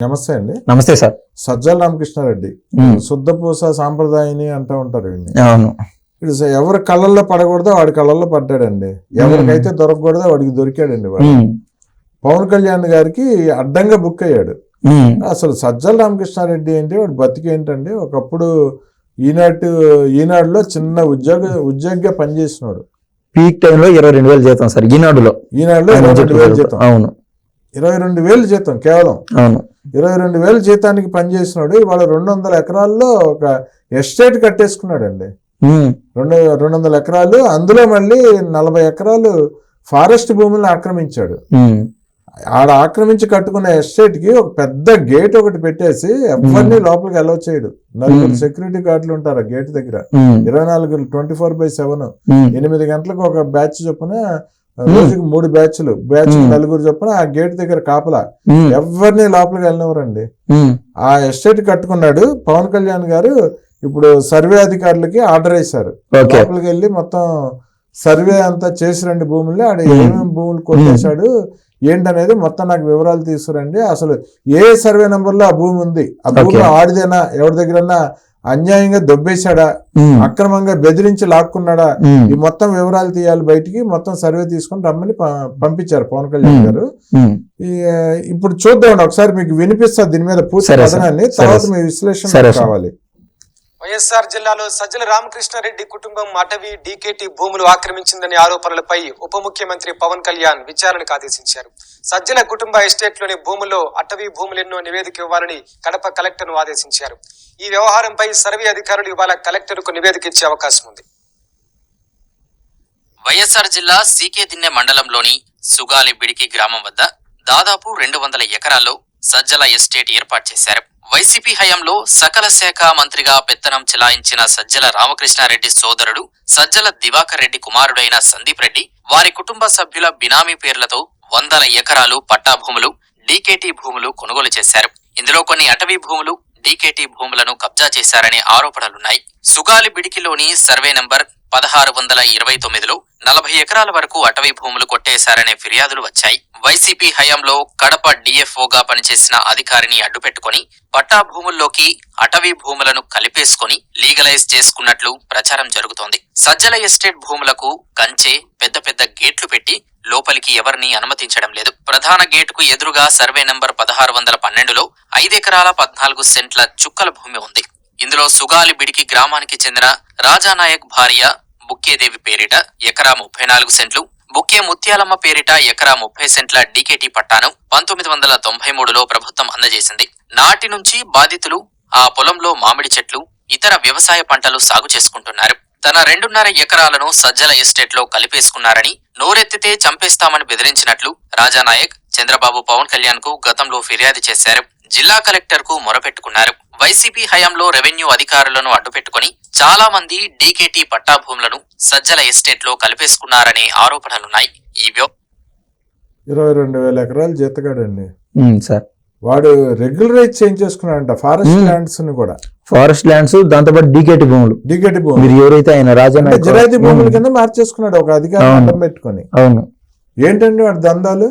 నమస్తే అండి. నమస్తే సార్. సజ్జల రామకృష్ణారెడ్డి శుద్ధపూస సాంప్రదాయని అంటూ ఉంటారు. అవును. ఎవరి కళ్ళల్లో పడకూడదో వాడి కళ్ళల్లో పడ్డాడండి. ఎవరికైతే దొరకకూడదో వాడికి దొరికాడండి. వాడు పవన్ కళ్యాణ్ గారికి అడ్డంగా బుక్ అయ్యాడు. అసలు సజ్జల రామకృష్ణారెడ్డి అంటే వాడు బతికేంటండి. ఒకప్పుడు ఈనాడులో చిన్న ఉద్యోగిగా పనిచేసినాడు. పీక్ టైంలో 22,000 జీతం సార్. ఈనాడులో 22,000 జీతం. అవును, 22,000 జీతం కేవలం. అవును, 22,000 జీతానికి పనిచేసినాడు. ఇవాళ 200 ఎకరాల్లో ఒక ఎస్టేట్ కట్టేసుకున్నాడు అండి. 200 ఎకరాలు, అందులో మళ్ళీ 40 ఎకరాలు ఫారెస్ట్ భూములను ఆక్రమించాడు. ఆడ ఆక్రమించి కట్టుకున్న ఎస్టేట్ కి ఒక పెద్ద గేట్ ఒకటి పెట్టేసి ఎవరిని లోపలికి అలౌ చేయడు. 4 సెక్యూరిటీ గార్డులు ఉంటారు ఆ గేట్ దగ్గర. 24/7 8 గంటలకు ఒక బ్యాచ్ చొప్పున, రోజుకి 3 బ్యాచ్లు 4 చొప్పున ఆ గేట్ దగ్గర కాపలా. ఎవరిని లోపలికి వెళ్ళినవరండి. ఆ ఎస్టేట్ కట్టుకున్నాడు. పవన్ కళ్యాణ్ గారు ఇప్పుడు సర్వే అధికారులకి ఆర్డర్ వేశారు. లోపలికి వెళ్ళి మొత్తం సర్వే అంతా చేసి రండి భూముల్ని, ఆడ ఏమేమి భూములు కొట్టేశాడు ఏంటనేది మొత్తం నాకు వివరాలు తీసుకురండి. అసలు ఏ సర్వే నెంబర్లో ఆ భూమి ఉంది, ఆ భూమి ఆడిదేనా, ఎవరి దగ్గరన్నా అన్యాయంగా దొబ్బేశాడా, అక్రమంగా బెదిరించి లాక్కున్నాడా, ఈ మొత్తం వివరాలు తీయాలి బయటికి. మొత్తం సర్వే తీసుకుని రమ్మని పంపించారు పవన్ కళ్యాణ్ గారు. ఇప్పుడు చూద్దాం ఒకసారి, మీకు వినిపిస్తా దీని మీద పూర్తి కథనాన్ని, తర్వాత మీ విశ్లేషణ కావాలి. వైఎస్ఆర్ జిల్లాలో సజ్జల రామకృష్ణారెడ్డి కుటుంబం అటవీ డీకేటీ భూములు ఆక్రమించిందనే ఆరోపణలపై ఉప ముఖ్యమంత్రి పవన్ కళ్యాణ్ విచారణకు ఆదేశించారు. సజ్జల కుటుంబ ఎస్టేట్లోని భూముల్లో అటవీ భూములెన్నో నివేదిక ఇవ్వాలని కడప కలెక్టర్ను ఆదేశించారు. ఈ వ్యవహారంపై సర్వే అధికారులు ఇవాళ కలెక్టర్కు నివేదిక ఇచ్చే అవకాశం ఉంది. వైఎస్ఆర్ జిల్లా సీకేదిన్నె మండలంలోని సుగాలి బిడికి గ్రామం వద్ద దాదాపు 200 ఎకరాల్లో సజ్జల ఎస్టేట్ ఏర్పాటు చేశారు. వైసీపీ హయాంలో సకల శాఖ మంత్రిగా పెత్తనం చెలాయించిన సజ్జల రామకృష్ణారెడ్డి సోదరుడు సజ్జల దివాకర్ రెడ్డి కుమారుడైన సందీప్ రెడ్డి వారి కుటుంబ సభ్యుల బినామీ పేర్లతో 100 ఎకరాలు పట్టా భూములు, డీకేటీ భూములు కొనుగోలు చేశారు. ఇందులో కొన్ని అటవీ భూములు, డీకేటీ భూములను కబ్జా చేశారనే ఆరోపణలున్నాయి. సుగాలి బిడికిలోని సర్వే నంబర్ 1629లో 40 ఎకరాల వరకు అటవీ భూములు కొట్టేశారనే ఫిర్యాదులు వచ్చాయి. వైసీపీ హయాంలో కడప డిఎఫ్ఓగా పనిచేసిన అధికారిని అడ్డుపెట్టుకుని పట్టా భూముల్లోకి అటవీ భూములను కలిపేసుకుని లీగలైజ్ చేసుకున్నట్లు ప్రచారం జరుగుతోంది. సజ్జల ఎస్టేట్ భూములకు కంచె, పెద్ద పెద్ద గేట్లు పెట్టి లోపలికి ఎవరిని అనుమతించడం లేదు. ప్రధాన గేటుకు ఎదురుగా సర్వే నంబర్ 1612లో 5 ఎకరాల 14 సెంట్ల చుక్కల భూమి ఉంది. ఇందులో సుగాలి బిడికి గ్రామానికి చెందిన రాజానాయక్ భార్య బుక్కేదేవి పేరిట ఎకరా 34 సెంట్లు, బుక్కే ముత్యాలమ్మ పేరిట ఎకరా 30 సెంట్ల డీకేటీ పట్టాను 1993లో ప్రభుత్వం అందజేసింది. నాటి నుంచి బాధితులు ఆ పొలంలో మామిడి చెట్లు, ఇతర వ్యవసాయ పంటలు సాగు చేసుకుంటున్నారు. తన 2.5 ఎకరాలను సజ్జల ఎస్టేట్ లో కలిపేసుకున్నారని, నోరెత్తితే చంపేస్తామని బెదిరించినట్లు రాజానాయక్ చంద్రబాబు పవన్ కళ్యాణ్ కు గతంలో ఫిర్యాదు చేశారు. జిల్లా కలెక్టర్ కు మొరపెట్టుకున్నారు. వైసీపీ హయాంలో రెవెన్యూ అధికారులను అడ్డుపెట్టుకుని చాలా మంది డీకేటీ పట్టా భూములను సజ్జల ఎస్టేట్ లో కలిపేసుకున్నారనే ఆరోపణలున్నాయి. ఈ 22,000 ఎకరాలు జీతగాడండి సార్. వాడు రెగ్యులరైజ్ చేంజ్ చేసుకున్నాడంట ఫారెస్ట్ ల్యాండ్స్ ని కూడా. ఫారెస్ట్ ల్యాండ్స్, దాంతోపాటు డీకేటీ భూములు. మీరు ఎవరైతే ఆయన రాజానాయక్ జిరాయితీ భూముల కింద మార్చేసుకున్నాడు ఒక అధికారం అడ్డం పెట్టుకుని. అవును. ఏంటండి వాడి దందాలు?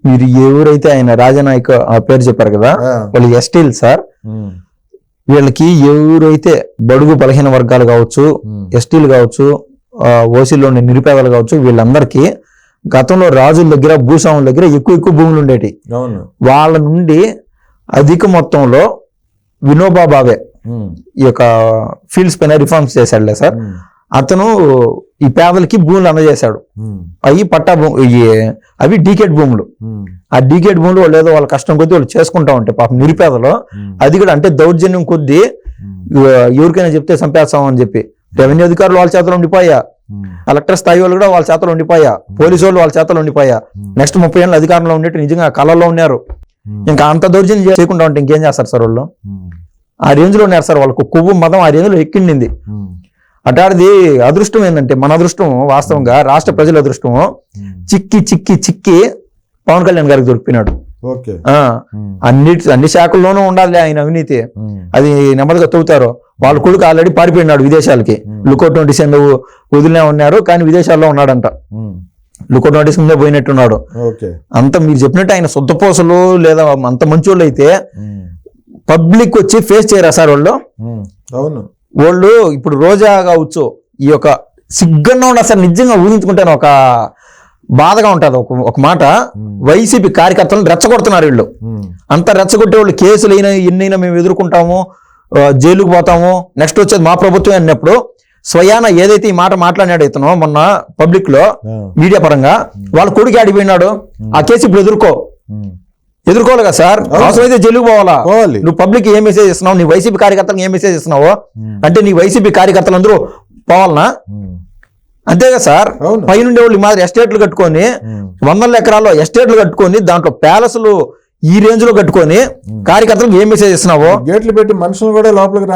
మీరు ఎవరైతే ఆయన రాజానాయక్ ఆ పేరు చెప్పారు కదా, వాళ్ళు ఎస్టీలు సార్. వీళ్ళకి ఎవరైతే బడుగు బలహీన వర్గాలు కావచ్చు, ఎస్టీలు కావచ్చు, ఓసీలోని నిరుపేదలు కావచ్చు, వీళ్ళందరికీ గతంలో రాజుల దగ్గర, భూస్వాముల దగ్గర ఎక్కువ భూములు ఉండేవి. వాళ్ళ నుండి అధిక మొత్తంలో వినోబా భావే ఈ యొక్క ఫీల్డ్స్ పైన రిఫార్మ్స్ చేశాడులే సార్. అతను ఈ పేదలకి భూములు అందజేశాడు. అవి పట్టా అవి డీకేట్ భూములు. ఆ డీకేట్ భూములు వాళ్ళు ఏదో వాళ్ళ కష్టం కొద్దీ వాళ్ళు చేసుకుంటా ఉంటాయి పాపం నిరుపేదలు. అది కూడా అంటే దౌర్జన్యం కొద్దీ ఎవరికైనా చెప్తే చంపేస్తాం అని చెప్పి రెవెన్యూ అధికారులు వాళ్ళ చేతలో ఉండిపోయా, కలెక్టర్ స్థాయి వాళ్ళు కూడా వాళ్ళ చేతలో ఉండిపోయా, పోలీసు వాళ్ళు వాళ్ళ చేతలో ఉండిపోయా. నెక్స్ట్ 30 ఏళ్ళ అధికారంలో ఉండేట్టు నిజంగా కళల్లో ఉన్నారు. ఇంకా అంత దౌర్జన్యం చేయకుండా ఉంటే ఇంకేం చేస్తారు సార్ వాళ్ళు? ఆ రేంజ్ లో ఉన్నారు సార్. వాళ్ళకు కొవ్వు మతం ఆ రేంజ్ లో ఎక్కిండింది. అటాడిది అదృష్టం ఏంటంటే, మన అదృష్టం వాస్తవంగా రాష్ట్ర ప్రజల అదృష్టం చిక్కి చిక్కి చిక్కి పవన్ కళ్యాణ్ గారికి దొరికిపోయినాడు. అన్ని శాఖల్లోనూ ఉండాలి ఆయన అవినీతి. అది నెమ్మదిగా తవ్వుతారు. వాళ్ళ కొడుకు ఆల్రెడీ పారిపోయినాడు విదేశాలకి. లుకౌట్ నోటీస్ వదిలినే ఉన్నారు, కానీ విదేశాల్లో ఉన్నాడంట. లుకౌట్ నోటీస్ ముందే పోయినట్టున్నాడు. ఓకే. అంత మీరు చెప్పినట్టు ఆయన శుద్ధపోసలు లేదా అంత మంచోళ్ళు అయితే పబ్లిక్ వచ్చి ఫేస్ చేయరా సార్ వాళ్ళు? అవును. వాళ్ళు ఇప్పుడు రోజా కావచ్చు, ఈ యొక్క సిగ్గన్నా ఉండి అసలు నిజంగా ఊహించుకుంటాను ఒక బాధగా ఉంటుంది. ఒక మాట, వైసీపీ కార్యకర్తలను రెచ్చగొడుతున్నారు వీళ్ళు. అంత రెచ్చగొట్టే వాళ్ళు కేసులు అయినా ఎన్నైనా మేము ఎదుర్కొంటాము, జైలుకు పోతాము, నెక్స్ట్ వచ్చేది మా ప్రభుత్వం అన్నప్పుడు స్వయాన ఏదైతే ఈ మాట మాట్లాడాడు ఇతను మొన్న పబ్లిక్ లో మీడియా పరంగా, వాళ్ళ కొడుకు ఆడిపోయినాడు, ఆ కేసు ఇప్పుడు ఎదుర్కోవాలి కదా సార్. అవసరమైతే జైలుకు పోవాలా? నువ్వు పబ్లిక్ ఏ మెసేజ్ ఇస్తున్నావు? నీ వైసీపీ కార్యకర్తలకు ఏ మెసేజ్ ఇస్తున్నావు అంటే నీ వైసీపీ కార్యకర్తలందరూ పోవాలనా? అంతే కదా సార్. పైనుండే వాళ్ళు మాదిరి ఎస్టేట్లు కట్టుకొని 100 ఎకరాల్లో ఎస్టేట్లు కట్టుకొని దాంట్లో ప్యాలెస్లు ఈ రేంజ్ లో కట్టుకొని కార్యకర్తలకు ఏం మెసేజ్ ఇస్తున్నావు? గేట్లు పెట్టి మనుషులు కూడా లోపలికి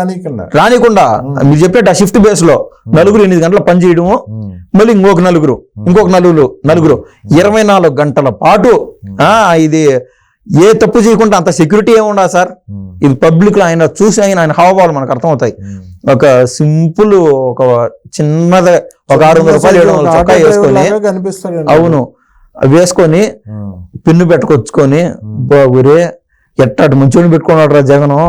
రానికుండా మీరు చెప్పినట్టు ఆ షిఫ్ట్ బేస్ లో 8 గంటల పని చేయడము, మళ్ళీ ఇంకొక నలుగురు 24 గంటల పాటు ఇది ఏ తప్పు చేయకుండా అంత సెక్యూరిటీ ఏముండా సార్? ఇది పబ్లిక్ లో ఆయన చూసి ఆయన హావభావాలు మనకు అర్థమవుతాయి. ఒక సింపుల్ ఒక చిన్నది ఒక 600 రూపాయలు 700 చొక్కా వేసుకొని, అవును వేసుకొని పిన్ను పెట్టుకొచ్చుకొని బాగురే ఎట్టాడు మంచోని పెట్టుకున్నాడు రా జగను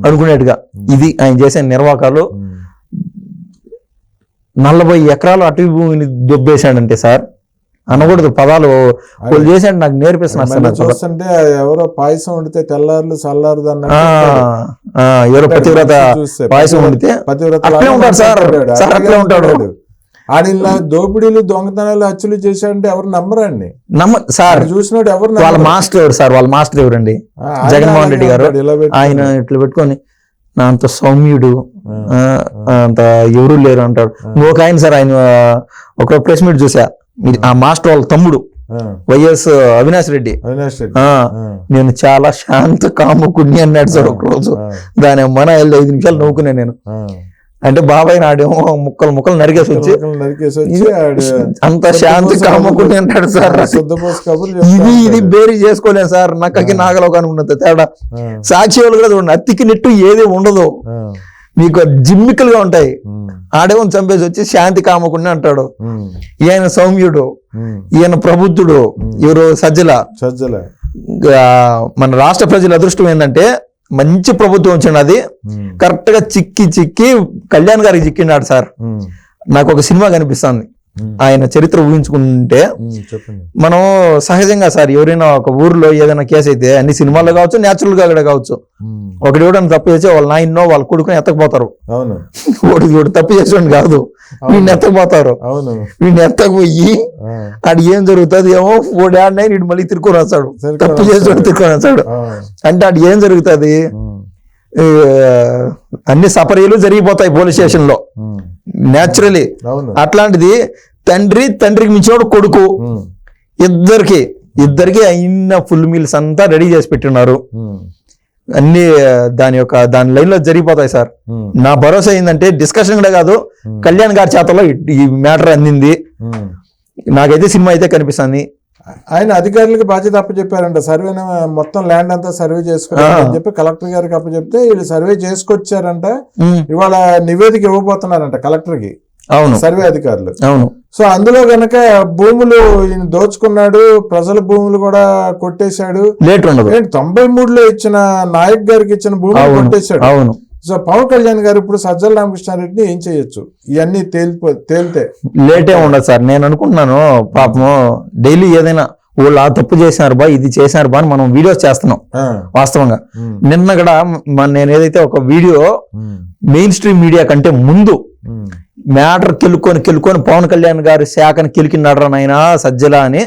అనుకునేట్టుగా ఇది ఆయన చేసే నిర్వాకాలు. 40 ఎకరాలు అటవీ భూమిని దొబ్బేశాడంటే సార్ అనకూడదు పదాలు వాళ్ళు చేసాడు. నాకు నేర్పిస్తున్నారు చూస్తుంటే ఎవరో పాయసం వండితే తెల్లారులు చల్లారు ఎవరో పతివ్రత పాయసం వండితే అట్లే ఉంటాడు సార్. అట్లే ఉంటాడు. ఆడిలా దోపిడీలు దొంగతనాలు హత్యలు చేశాడంటే ఎవరు నమ్మరండి. సార్ చూసినట్టు ఎవరు? వాళ్ళ మాస్టర్ ఎవరు సార్? వాళ్ళ మాస్టర్ ఎవరండి? జగన్మోహన్ రెడ్డి గారు. ఆయన ఇట్లా పెట్టుకొని నా అంత సౌమ్యుడు అంత ఎవరు లేరు అంటాడు. ఇంకొక ఆయన సార్, ఆయన ఒక ప్రెస్ మీట్ చూసా, ఆ మాస్టర్ వాళ్ళ తమ్ముడు వైఎస్ అవినాష్ రెడ్డి, నేను చాలా శాంత కాముకుని అన్నాడు సార్ ఒక రోజు. దాని మన 5 నిమిషాలు నవ్వుకున్నా నేను. అంటే బాబాయ్ నాడేమో ముక్కలు నరికేసి వచ్చి అంత శాంతి కాముకుని అంటాడు సార్. ఇది బేరీ చేసుకోలేను సార్. నక్కకి నాగలోకానికి ఉన్నంత తేడా. సాక్షి వాళ్ళు కూడా చూడండి, అత్తికి నెట్టు ఏది ఉండదు, మీకు జిమ్మికల్ గా ఉంటాయి. ఆడేమో చంపేసి వచ్చి శాంతి కామకుండా అంటాడు. ఈయన సౌమ్యుడు, ఈయన ప్రబుద్ధుడు, ఎవరు సజ్జల. మన రాష్ట్ర ప్రజల అదృష్టం ఏంటంటే మంచి ప్రభుత్వం వచ్చింది. అది కరెక్ట్ గా చిక్కి కళ్యాణ్ గారికి చిక్కినాడు సార్. నాకు ఒక సినిమా కనిపిస్తుంది ఆయన చరిత్ర ఊహించుకుంటే. మనం సహజంగా సార్ ఎవరైనా ఒక ఊర్లో ఏదైనా కేసు అయితే అన్ని సినిమాల్లో కావచ్చు, న్యాచురల్ గా కూడా కావచ్చు, ఒకటి ఎవడన్నా తప్పు చేసి వాళ్ళ నాయన్నో వాళ్ళ కొడుకుని ఎత్తకపోతారు. ఒకటి తప్పు చేసేవాడిని కాదు, వీడిని ఎత్తకపోతారు. వీడిని ఎత్తకపోయి అది ఏం జరుగుతుంది ఏమో 4 ఏళ్ళ వీడు మళ్ళీ తిరుక్కొని వస్తాడు, తప్పు చేసేవాడు తిరుక్కొని వస్తాడు. అంటే అది ఏం జరుగుతుంది? అన్ని సపరీలు జరిగిపోతాయి పోలీస్ స్టేషన్ లో న్యాచురలీ. అట్లాంటిది తండ్రికి మించినోడు కొడుకు, ఇద్దరికి అయిన ఫుల్ మీల్స్ అంతా రెడీ చేసి పెట్టున్నారు. అన్ని దాని లైన్ లో జరిగిపోతాయి సార్. నా భరోసా ఏంటంటే డిస్కషన్ కూడా కాదు, కళ్యాణ్ గారి చేతల్లో ఈ మ్యాటర్ అందింది. నాకైతే సినిమా అయితే కనిపిస్తుంది. ఆయన అధికారులకు బాధ్యత అప్పచెప్పారంట. సర్వే మొత్తం ల్యాండ్ అంతా సర్వే చేసుకోవాలని చెప్పి కలెక్టర్ గారికి అప్పచెప్తే వీళ్ళు సర్వే చేసుకొచ్చారంట. ఇవాళ నివేదిక ఇవ్వబోతున్నారంట కలెక్టర్ కి. అవును, సర్వే అధికారులు. అవును. సో అందులో గనక భూములు ఈయన దోచుకున్నాడు, ప్రజల భూములు కూడా కొట్టేశాడు. 93లో ఇచ్చిన నాయక్ గారికి ఇచ్చిన భూములు కొట్టేశాడు. అవును. సో పవన్ కళ్యాణ్ గారు ఇప్పుడు సజ్జల రామకృష్ణారెడ్డిని ఏం చేయొచ్చు? ఇవన్నీ తేలితే లేటే ఉండదు సార్. నేను అనుకుంటున్నాను పాపం డైలీ ఏదైనా వాళ్ళు ఆ తప్పు చేసినారు బా, ఇది చేసినారు బా అని మనం వీడియోస్ చేస్తున్నాం. వాస్తవంగా నిన్న కూడా నేను ఏదైతే ఒక వీడియో మెయిన్ స్ట్రీమ్ మీడియా కంటే ముందు మ్యాటర్ కెలుకొని పవన్ కళ్యాణ్ గారి శాఖను కెలికినాడు నాయన సజ్జల అని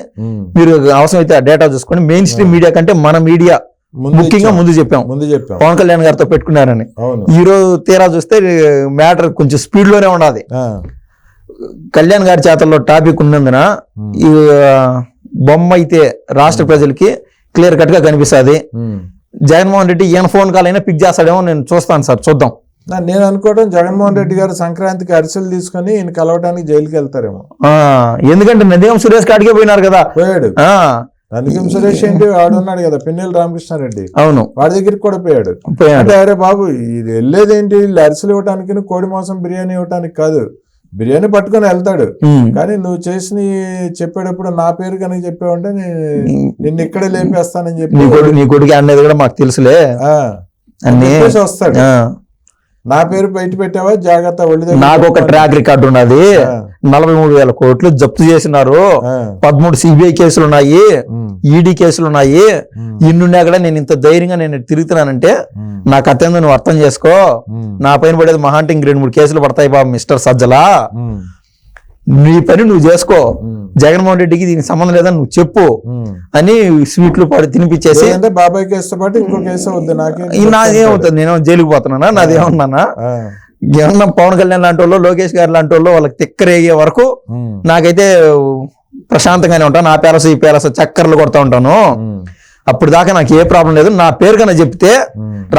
మీరు అవసరమైతే ఆ డేటా చూసుకొని మెయిన్ స్ట్రీమ్ మీడియా కంటే మన మీడియా ముఖ్యంగా ముందు చెప్పాం పవన్ కళ్యాణ్ గారితో పెట్టుకున్నారని. ఈ రోజు తీరా చూస్తే మ్యాటర్ కొంచెం స్పీడ్ లోనే ఉన్నది. కళ్యాణ్ గారి చేతల్లో టాపిక్ ఉన్నందున ఈ బొమ్మ అయితే రాష్ట్ర ప్రజలకి క్లియర్ కట్ గా కనిపిస్తుంది. జగన్మోహన్ రెడ్డి ఈయన ఫోన్ కాల్ అయినా పిక్ చేస్తాడేమో, నేను చూస్తాను సార్, చూద్దాం. నేను అనుకోవడం జగన్మోహన్ రెడ్డి గారు సంక్రాంతికి అరిసెలు తీసుకుని ఈయన కలవడానికి జైలుకి వెళ్తారేమో. ఎందుకంటే నందిగం సురేష్ కాడికే పోయినారు కదా. పోయాడు. నందిగం సురేష్ ఏంటి వాడున్నాడు కదా, పిన్నెల రామకృష్ణారెడ్డి. అవును, వాడి దగ్గరికి కూడా పోయాడు. అంటే అరే బాబు ఇది వెళ్ళేదేంటి, వీళ్ళు అరిసెలు ఇవ్వడానికి కోడి మాంసం బిర్యానీ ఇవ్వడానికి కాదు, బిర్యానీ పట్టుకొని వెళ్తాడు. కానీ నువ్వు చేసిన చెప్పేటప్పుడు నా పేరు కనుక చెప్పావంటే నిన్ను ఇక్కడే లేపేస్తానని చెప్పి నీ కొడుకు అనేది కూడా మాకు తెలుసులే అన్ని వస్తాడు. నా పేరు బయట పెట్టావా జాగ్రత్త. నాకు ఒక ట్రాక్ రికార్డు ఉన్నది. 43,000 కోట్లు జప్తు చేసినారు. 13 సిబిఐ కేసులు ఉన్నాయి, ఈడీ కేసులు ఉన్నాయి. ఇన్నున్నా కూడా నేను ఇంత ధైర్యంగా నేను తిరుగుతున్నానంటే నా కథ ఏందో నువ్వు అర్థం చేసుకో. నా పైన పడేది మహా అంటే 2-3 కేసులు పడతాయి బాబు మిస్టర్ సజ్జలా. నీ పని నువ్వు చేసుకో, జగన్మోహన్ రెడ్డికి దీనికి సంబంధం లేదని నువ్వు చెప్పు అని స్వీట్లు పాడి తినిపించేసి, బాబాయ్ కేసుతో పాటు ఇంకో కేసు వద్దు నాదేమవుతుంది, నేను జైలుకి పోతున్నానా, నాదేమన్నానా, ఏమన్నా పవన్ కళ్యాణ్ లాంటి వాళ్ళు, లోకేష్ గారు లాంటి వాళ్ళు వాళ్ళకి తిక్కరేగే వరకు నాకైతే ప్రశాంతంగానే ఉంటాను. నా పేరస ఈ పేరస చక్కర్లు కొడతా ఉంటాను. అప్పుడు దాకా నాకు ఏ ప్రాబ్లం లేదు. నా పేరు కన్నా చెప్తే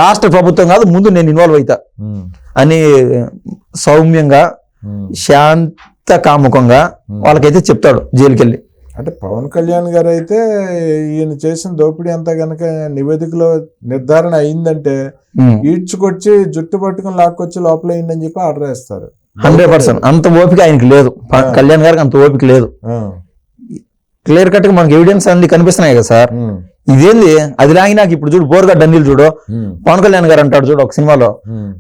రాష్ట్ర ప్రభుత్వం కాదు ముందు నేను ఇన్వాల్వ్ అవుతా అని సౌమ్యంగా కాముకంగా వాళ్ళకైతే చెప్తాడు జైలుకి వెళ్ళి. అంటే పవన్ కళ్యాణ్ గారు అయితే ఈయన చేసిన దోపిడీ అంతా గనక నివేదికలో నిర్ధారణ అయిందంటే ఈడ్చుకొచ్చి జుట్టు పట్టుకుని లాక్కొచ్చి లోపల అయిందని చెప్పి ఆర్డర్ వేస్తారు. 100% అంత ఓపిక ఆయనకి లేదు. కళ్యాణ్ గారికి అంత ఓపిక లేదు. క్లియర్ కట్ గా మనకి ఎవిడెన్స్ అన్ని కనిపిస్తున్నాయి కదా సార్. ఇదేంది అది లాగి నాకు ఇప్పుడు చూడు బోర్గడ్డ అనిల్ చూడు, పవన్ కళ్యాణ్ గారు అంటాడు చూడు ఒక సినిమాలో,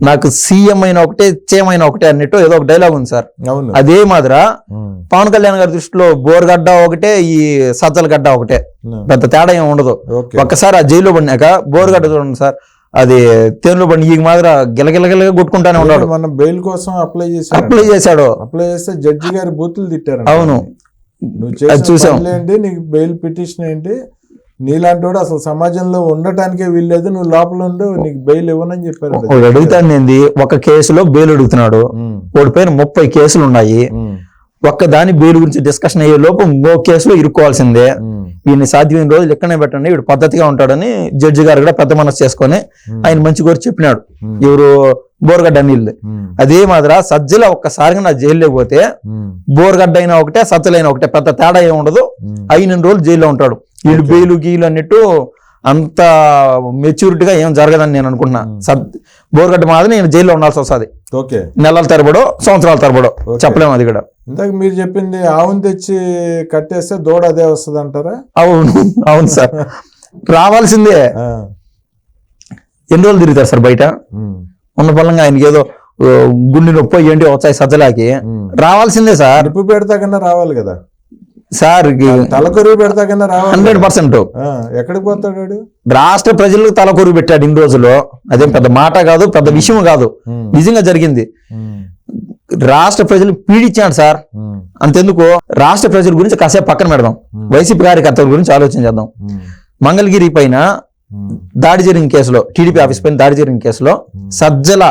నాకు సీఎం అయిన ఒకటే చేయం అయిన ఒకటే అన్నట్టు ఏదో ఒక డైలాగ్ ఉంది సార్. అదే మాదిరా పవన్ కళ్యాణ్ గారి దృష్టిలో బోర్గడ్డ ఒకటే, ఈ సజ్జల గడ్డ ఒకటే, పెద్ద తేడా ఏమి ఉండదు. ఒక్కసారి ఆ జైల్లో పడినాక బోర్గడ్డ చూడండి సార్, అది తేనులో పడి ఈ మాదిర గిలగిలగిలగా కొట్టుకుంటానే ఉన్నాడు. మనం బెయిల్ కోసం అప్లై చేశాడు. అప్లై చేస్తే జడ్జి గారి బూతులు తిట్టారు. అవును, నువ్వు చేసిన ఏంటి, నీకు బెయిల్ పిటిషన్ ఏంటి, నీలాంటి వాడు అసలు సమాజంలో ఉండటానికే వీల్లేదు, నువ్వు లోపల ఉండు, నీకు బెయిల్ ఇవ్వనని చెప్పారు. అడుగుతాను ఏంది, ఒక కేసులో బెయిల్ అడుగుతున్నాడు, వాడి పైన 30 కేసులు ఉన్నాయి. ఒక్క దాని బెయిల్ గురించి డిస్కషన్ అయ్యే లోపు ఇంకో కేసులో ఇరుక్కోవాల్సిందే. వీడిని సాధ్యమైన రోజులు ఎక్కడనే పెట్టండి, వీడు పద్ధతిగా ఉంటాడని జడ్జి గారు కూడా పెద్ద మనసు చేసుకొని ఆయన మంచి కోరి చెప్పినాడు. ఎవరు, బోర్గడ్డ అనిల్. అదే మాదిరా సజ్జల ఒక్కసారిగా నా జైల్లో పోతే బోర్గడ్డ అయినా ఒకటే, సజ్జలైనా ఒకటే, పెద్ద తేడా ఏమి ఉండదు. 5 రోజులు జైల్లో ఉంటాడు. వీళ్ళు బెయిలు గీలు అన్నట్టు అంత మెచ్యూరిటీగా ఏం జరగదని నేను అనుకుంటున్నా. బోర్గడ్డ మాదిరి నేను జైల్లో ఉండాల్సి వస్తుంది. నెలల తరబడో సంవత్సరాల తరబడో చెప్పలేము. అది కూడా ఇందాక మీరు చెప్పింది ఆవును తెచ్చి కట్టేస్తే దూడ అదే వస్తుంది అంటారా? అవును సార్, రావాల్సిందే. ఎన్ని రోజులు తిరుగుతారు సార్ బయట ఉన్న బలంగా? ఆయనకి ఏదో గుండె నొప్పి ఏంటి వచ్చాయి సజ్జలాకి, రావాల్సిందే సార్. నిప్పు పెడతా కన్నా రావాలి కదా సార్, తలకొరువు పెడతా కన్నా రావాలి. 100%. ఎక్కడికి పోతాడు? రాష్ట్ర ప్రజలకు తలకొరువు పెట్టాడు ఇన్ని రోజులు. అదేం పెద్ద మాట కాదు, పెద్ద విషయం కాదు, నిజంగా జరిగింది. రాష్ట్ర ప్రజలు పీడించాడు సార్. అంతెందుకు, రాష్ట్ర ప్రజల గురించి కాసేపు పక్కన పెడదాం, వైసీపీ కార్యకర్తల గురించి ఆలోచించేద్దాం. మంగళగిరి పైన దాడి జరిగిన కేసులో, టీడీపీ ఆఫీస్ పైన దాడి జరిగిన కేసులో సజ్జల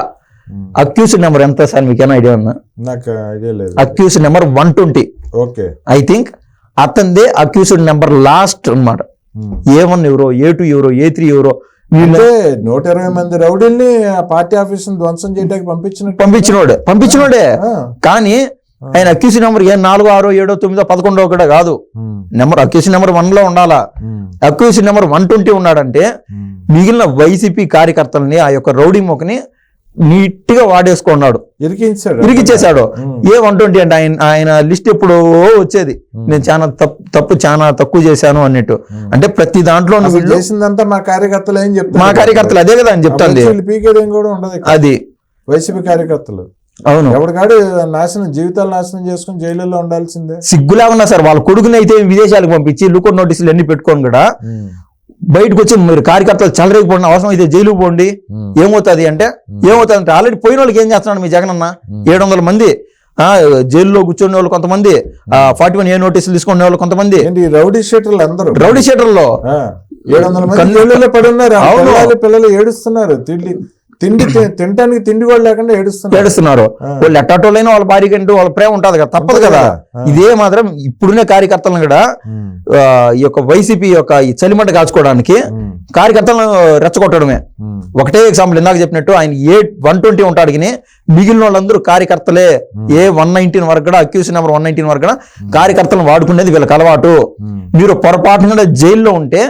అక్యూజ్డ్ నెంబర్ ఎంత సార్, మీకేనా ఐడియా ఉందా? నాకు ఐడియా లేదు. Accused number 120. ఐ థింక్ అతనిదే అక్యూజ్డ్ నెంబర్ లాస్ట్ అన్నమాట. A1 ఎవరో, A2 ఎవరో, A3 ఎవరో, 120 మంది రౌడీల్ని పార్టీ ఆఫీస్ ధ్వంసం చేయడానికి పంపించినోడే. కానీ ఆయన అక్యూజ్డ్ నెంబర్ 4, 6, 7, 9, 11 కూడా కాదు. నెంబర్ అక్యూజ్డ్ నెంబర్ 1 లో ఉండాలా. అక్యూజ్డ్ నెంబర్ 120 ఉన్నాడంటే మిగిలిన వైసీపీ కార్యకర్తల్ని, ఆ యొక్క రౌడీ మొక్కని నీట్ గా వాడేసుకున్నాడు, ఇరికిచ్చేశాడు. ఏ 120 అంటే ఆయన లిస్ట్ ఎప్పుడు వచ్చేది, నేను చాలా తక్కువ చేశాను అన్నట్టు. అంటే ప్రతి దాంట్లో చేసిందంతా మా కార్యకర్తలు ఏం చెప్తారు, మా కార్యకర్తలు అదే కదా అని చెప్తాను. అది వైసీపీ కార్యకర్తలు. అవును, ఎవరికాడు జీవితాలు నాశనం చేసుకుని జైలులో ఉండాల్సిందే. సిగ్గులా ఉన్నా సార్, వాళ్ళ కొడుకుని అయితే విదేశాలకు పంపించి లుకౌట్ నోటీసులు అన్ని పెట్టుకొని కూడా బయటకు వచ్చి మీరు కార్యకర్తలు చలరేకపోండి, అవసరం అయితే జైలుకు పోండి. ఏమవుతుంది అంటే ఆల్రెడీ పోయిన వాళ్ళకి ఏం చేస్తున్నాడు మీ జగన్ అన్న? 700 మంది జైల్లో కూర్చునే వాళ్ళు కొంతమంది, 41A నోటీసులు తీసుకునే వాళ్ళు కొంతమంది, రౌడీ షీటర్లు రౌడీషీటర్లో 700 పడి ఉన్నారు. పిల్లలు ఏడుస్తున్నారు, తినడానికి తిండి కూడా లేకుండా ఏడుస్తున్నారు. వాళ్ళు ఎట్టాటోళ్ళైనా వాళ్ళ భార్య కంటూ వాళ్ళ ప్రేమ ఉంటది కదా, తప్పదు కదా. ఇదే మాత్రం ఇప్పుడునే కార్యకర్తలను కూడా ఈ యొక్క వైసీపీ యొక్క ఈ చలిమంట కాచుకోవడానికి కార్యకర్తలను రెచ్చగొట్టడమే. ఒకటే ఎగ్జాంపుల్ ఇందాక చెప్పినట్టు, ఆయన 120 ఉంటాడు కానీ మిగిలిన వాళ్ళందరూ కార్యకర్తలే. 119 వరకు కూడా, అక్యూజ్ నెంబర్ 119 వరకు కూడా కార్యకర్తలను వాడుకునేది వీళ్ళకి అలవాటు. మీరు పొరపాటున జైల్లో ఉంటే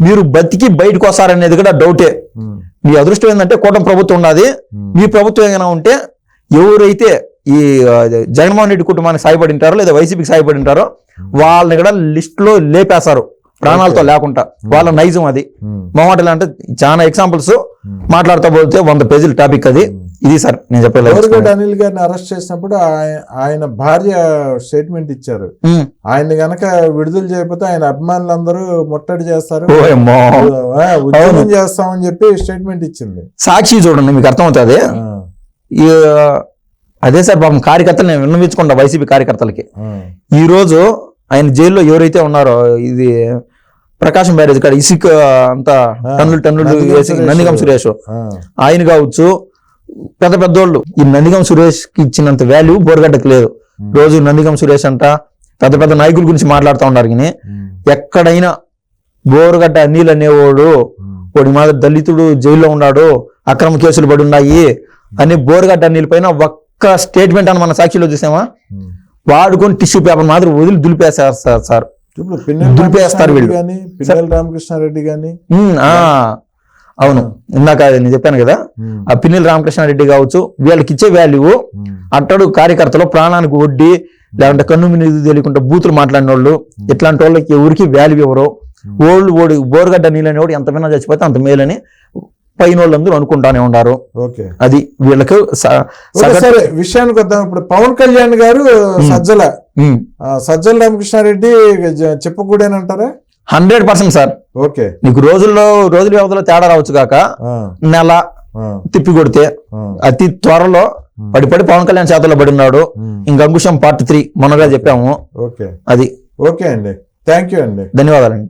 మీరు బతికి బయటకు వస్తారనేది కూడా డౌటే. మీ అదృష్టం ఏంటంటే కూటమి ప్రభుత్వం ఉన్నది. మీ ప్రభుత్వం ఏమైనా ఉంటే ఎవరైతే ఈ జగన్మోహన్ రెడ్డి కుటుంబానికి సాయపడి ఉంటారో లేదా వైసీపీకి సాయపడి ఉంటారో వాళ్ళని కూడా లిస్ట్ లో లేపేస్తారు ప్రాణాలతో లేకుండా. వాళ్ళ నైజం అది. మొహమాటలు అంటే చాలా ఎగ్జాంపుల్స్ మాట్లాడుతూ పోతే 100 పేజీల టాపిక్ అది. ఇది సార్ నేను చెప్పలేదు. బోరుగడ్డ అనిల్ గారిని అరెస్ట్ చేసినప్పుడు ఆయన భార్య స్టేట్మెంట్ ఇచ్చారు, ఆయన గనక విడుదల చేయకపోతే ఆయన అభిమానులందరూ ముట్టడి చేస్తారు, ఉద్యమం చేస్తామని చెప్పి స్టేట్మెంట్ ఇచ్చింది. సాక్షి చూడండి మీకు అర్థమవుతుంది. అదే సార్ పాపం కార్యకర్తలు నేను విన్నవించుకుంటా వైసీపీ కార్యకర్తలకి. ఈ రోజు ఆయన జైల్లో ఎవరైతే ఉన్నారో ఇది ప్రకాశం బ్యారేజ్ కాడ ఇసుక అంతా టన్నులు వేసి నందిగం సురేష్ ఆయన కావచ్చు, పెద్ద పెద్దోళ్ళు ఈ నందిగం సురేష్ కి ఇచ్చినంత వాల్యూ బోరుగడ్డకి లేదు. రోజు నందిగం సురేష్ అంట పెద్ద పెద్ద నాయకుల గురించి మాట్లాడుతూ ఉన్నారు. కానీ ఎక్కడైనా బోరుగడ్డ అనిల్ అనేవాడు వాడి మాదిరి దళితుడు జైల్లో ఉన్నాడు, అక్రమ కేసులు పడి ఉన్నాయి అని బోరుగడ్డ అనిల్ పైన ఒక్క స్టేట్మెంట్ అని మన సాక్షిలో చూసామా? వాడుకొని టిష్యూ పేపర్ మాదిరి వదిలి దులిపేస్తారు సార్. దులిపేస్తారు వీళ్ళు. పిన్నెల రామకృష్ణారెడ్డి గాని అవును, ఇందాక నేను చెప్పాను కదా, ఆ పిన్నెల రామకృష్ణారెడ్డి కావచ్చు, వీళ్ళకి ఇచ్చే వాల్యూ అట్టడు కార్యకర్తలు ప్రాణానికి వడ్డీ లేకుంటే కన్ను మీద తెలియకుండా బూతులు మాట్లాడిన వాళ్ళు, ఇట్లాంటి వాళ్ళకి ఎవరికి వాల్యూ ఇవ్వరు. ఓడి బోరుగడ్డ నీళ్ళని ఎంత విన్నా చచ్చిపోతే అంత మేలని పైన వాళ్ళందరూ అనుకుంటానే ఉన్నారు. అది వీళ్ళకి విషయానికి వద్దాం. ఇప్పుడు పవన్ కళ్యాణ్ గారు సజ్జల రామకృష్ణారెడ్డి చెప్పకూడేనంటారా? 100% సార్. ఓకే, నీకు రోజుల వ్యవధిలో తేడా రావచ్చు కాక నెల తిప్పి కొడితే అతి త్వరలో పడి పవన్ కళ్యాణ్ చేతుల్లో పడి ఉన్నాడు. ఇంక అంకుశం పార్ట్ 3 మొన్నగా చెప్పాము. ఓకే, అది ఓకే అండి, థ్యాంక్ యూ అండి, ధన్యవాదాలండి.